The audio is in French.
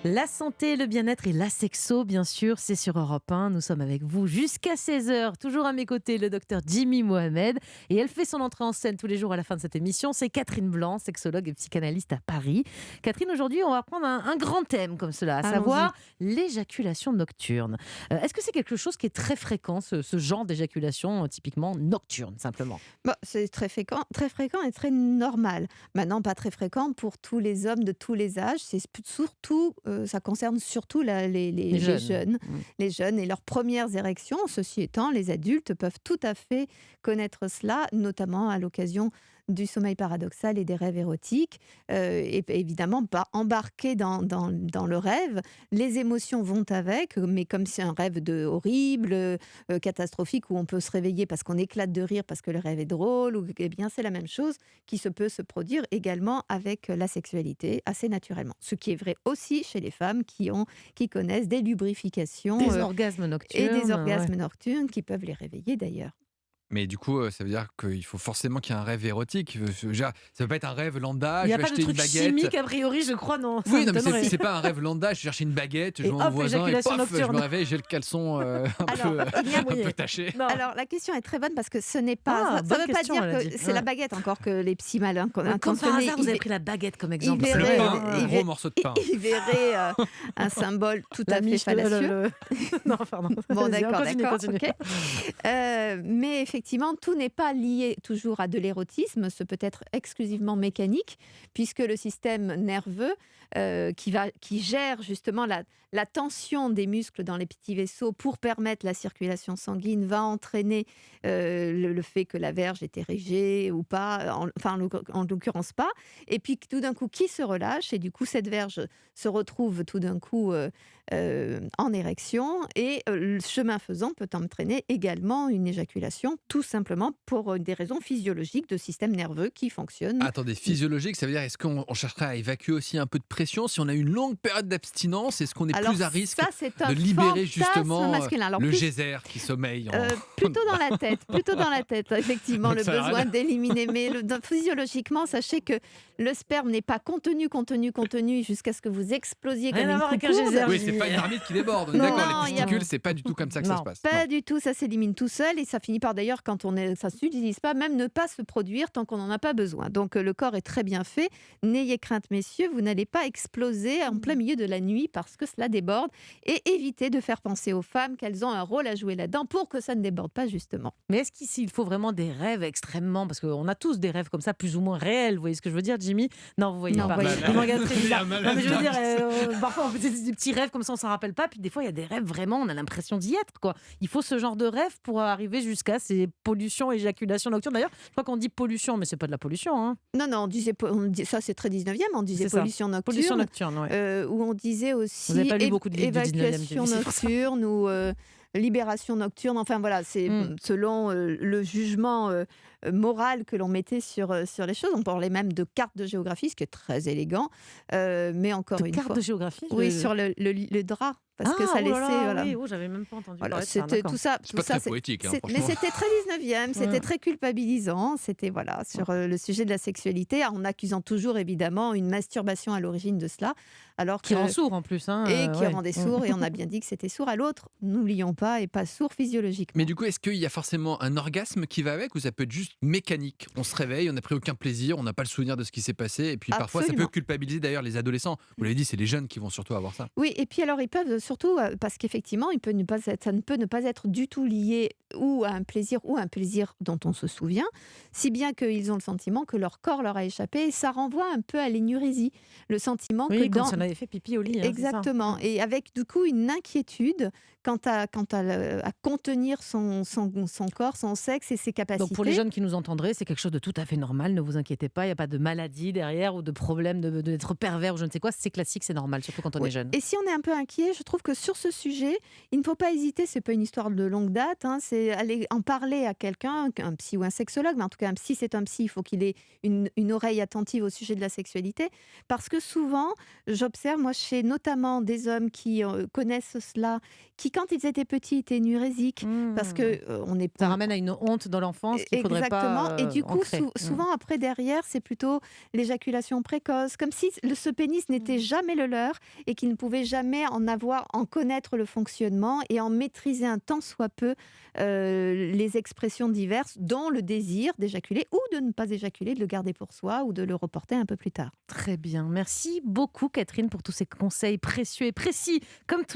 La santé, le bien-être et la sexo, bien sûr, c'est sur Europe 1. Nous sommes avec vous jusqu'à 16h. Toujours à mes côtés, le docteur Jimmy Mohamed. Et elle fait son entrée en scène tous les jours à la fin de cette émission. C'est Catherine Blanc, sexologue et psychanalyste à Paris. Catherine, aujourd'hui, on va prendre un grand thème comme cela, à Allons-y. savoir l'éjaculation nocturne. Est-ce que c'est quelque chose qui est très fréquent, ce genre d'éjaculation, typiquement nocturne, simplement? Bah, c'est très fréquent et très normal. Maintenant, pas très fréquent pour tous les hommes de tous les âges. Surtout, ça concerne surtout Les les jeunes. jeunes, Mm. les jeunes et leurs premières érections. Ceci étant, les adultes peuvent tout à fait connaître cela, notamment à l'occasion du sommeil paradoxal et des rêves érotiques. Et évidemment, pas embarquer dans le rêve. Les émotions vont avec, mais comme c'est un rêve horrible, catastrophique, où on peut se réveiller parce qu'on éclate de rire, parce que le rêve est drôle, eh bien, c'est la même chose qui peut se produire également avec la sexualité, assez naturellement. Ce qui est vrai aussi chez les femmes qui connaissent des lubrifications Des orgasmes et des nocturnes, ouais. orgasmes nocturnes qui peuvent les réveiller d'ailleurs. Mais du coup, ça veut dire qu'il faut forcément qu'il y ait un rêve érotique. Ça peut pas être un rêve lambda, Il n'y je a vais pas de acheter une truc baguette. chimique, a priori, je crois, non. Ça Oui, non, mais m'étonnerait. c'est pas un rêve lambda, je vais chercher une baguette, je Et vais à mon hop, voisin et éjaculation pof, je me nocturne. réveille, j'ai le caleçon Alors, il y a un Oui. peu taché. Non. Alors, la question est très bonne parce que ce n'est pas. Ah, Ça bonne ne veut pas question, dire elle a que dit. c'est Ouais. la baguette encore que les petits malins qu'on a Comme par intentionnés, hasard, vous avez pris la baguette comme il exemple. verrait- Le C'est pain, pas, un il gros ver- morceau de pain. il verrait un symbole tout la à fait miche, fallacieux. Non, pardon. Bon, Vas-y, d'accord, continue. ok. Mais effectivement, tout n'est pas lié toujours à de l'érotisme, ce peut être exclusivement mécanique, puisque le système nerveux qui gère justement la tension des muscles dans les petits vaisseaux pour permettre la circulation sanguine va entraîner le fait que la verge est érigée ou pas, en l'occurrence pas, et puis tout d'un coup qui se relâche, et du coup cette verge se retrouve tout d'un coup en érection, et le chemin faisant peut entraîner également une éjaculation, tout simplement pour des raisons physiologiques de système nerveux qui fonctionne. Attendez, physiologique, ça veut dire est-ce qu'on chercherait à évacuer aussi un peu de pression si on a eu une longue période d'abstinence? Est-ce qu'on est Alors plus à risque ça, c'est un de libérer fantasme justement masculin. Alors le plus, geyser qui sommeille plutôt dans la tête, effectivement, Donc le ça a besoin rien. d'éliminer. Mais physiologiquement, sachez que le sperme n'est pas contenu jusqu'à ce que vous explosiez Rien comme à une voir avec un coucourde. geyser. Oui, c'est pas une marmite qui déborde. On est Non, d'accord, non, les il y a- testicules, c'est pas du tout comme ça que ça Non. se passe. Pas Non. du tout, ça s'élimine tout seul, et ça finit par d'ailleurs, ça s'utilise pas, même ne pas se produire tant qu'on n'en a pas besoin. Donc le corps est très bien fait. N'ayez crainte, messieurs, vous n'allez pas exploser en plein milieu de la nuit parce que cela déborde, et évitez de faire penser aux femmes qu'elles ont un rôle à jouer là-dedans pour que ça ne déborde pas justement. Mais est-ce qu'ici, il faut vraiment des rêves extrêmement... Parce qu'on a tous des rêves comme ça, plus ou moins réels. Vous voyez ce que je veux dire, Jimmy? Non, vous voyez Non, pas. vous voyez Il me regarde très Il y a bizarre. un Non, mais je veux dire, malade. parfois, on fait des petits rêves comme ça, on s'en rappelle pas. Puis des fois, il y a des rêves vraiment, on a l'impression d'y être, quoi. Il faut ce genre de rêve pour arriver jusqu'à ces pollutions, éjaculations nocturnes. D'ailleurs, je crois qu'on dit pollution, mais c'est pas de la pollution, hein. Non, ça c'est très 19e, on disait C'est ça. pollution Pollution nocturne, nocturne, ouais. où on disait Vous aussi n'avez pas lu beaucoup de livres du 19e, évacuation c'est pour ça. nocturne ou libération nocturne. Enfin voilà, c'est Mm. selon le jugement moral que l'on mettait sur les choses. On parlait même de carte de géographie, ce qui est très élégant, mais encore De une carte fois. de géographie? Oui, sur le drap, parce que ça oh là laissait. là, Voilà. oui, j'avais même pas entendu Voilà, parler de ça, c'était d'accord. tout ça. C'est Tout pas ça, très poétique, hein, mais franchement. c'était très 19e, c'était Ouais. très culpabilisant. C'était voilà, sur le sujet de la sexualité, en accusant toujours évidemment une masturbation à l'origine de cela. Alors Qui que, rend sourd en plus, hein. et qui Ouais. rendait sourd, et on a bien dit que c'était sourd à l'autre, n'oublions pas, et pas sourd physiologiquement. Mais du coup, est-ce qu'il y a forcément un orgasme qui va avec ou ça peut être juste mécanique? On se réveille, on n'a pris aucun plaisir, on n'a pas le souvenir de ce qui s'est passé et puis parfois ça peut Absolument. culpabiliser d'ailleurs les adolescents. Vous l'avez dit, c'est les jeunes qui vont surtout avoir ça. Oui, et puis alors ils peuvent surtout, parce qu'effectivement, ça ne peut ne pas être du tout lié ou à un plaisir dont on se souvient, si bien qu'ils ont le sentiment que leur corps leur a échappé, et ça renvoie un peu à l'énurésie, le sentiment Oui, que comme dans... si on avait fait pipi au lit. Hein, c'est ça. Exactement, et avec du coup une inquiétude à contenir son corps, son sexe et ses capacités. Donc pour les jeunes qui nous entendraient, c'est quelque chose de tout à fait normal, ne vous inquiétez pas, il n'y a pas de maladie derrière ou de problème d'être pervers ou je ne sais quoi, c'est classique, c'est normal, surtout quand on Oui. est jeune. Et si on est un peu inquiet, je trouve que sur ce sujet, il ne faut pas hésiter, c'est pas une histoire de longue date, hein, c'est aller en parler à quelqu'un, un psy ou un sexologue, mais en tout cas un psy, c'est un psy, il faut qu'il ait une oreille attentive au sujet de la sexualité, parce que souvent, j'observe, moi, chez notamment des hommes qui connaissent cela, qui quand ils étaient petits étaient nurésiques, parce que on est Ça ramène à une honte dans l'enfance qu'il faudrait Exactement. Et du coup, ancré. souvent après, derrière, c'est plutôt l'éjaculation précoce, comme si ce pénis n'était jamais le leur et qu'ils ne pouvaient jamais en connaître le fonctionnement et en maîtriser un tant soit peu les expressions diverses, dont le désir d'éjaculer ou de ne pas éjaculer, de le garder pour soi ou de le reporter un peu plus tard. Très bien. Merci beaucoup, Catherine, pour tous ces conseils précieux et précis, comme toujours.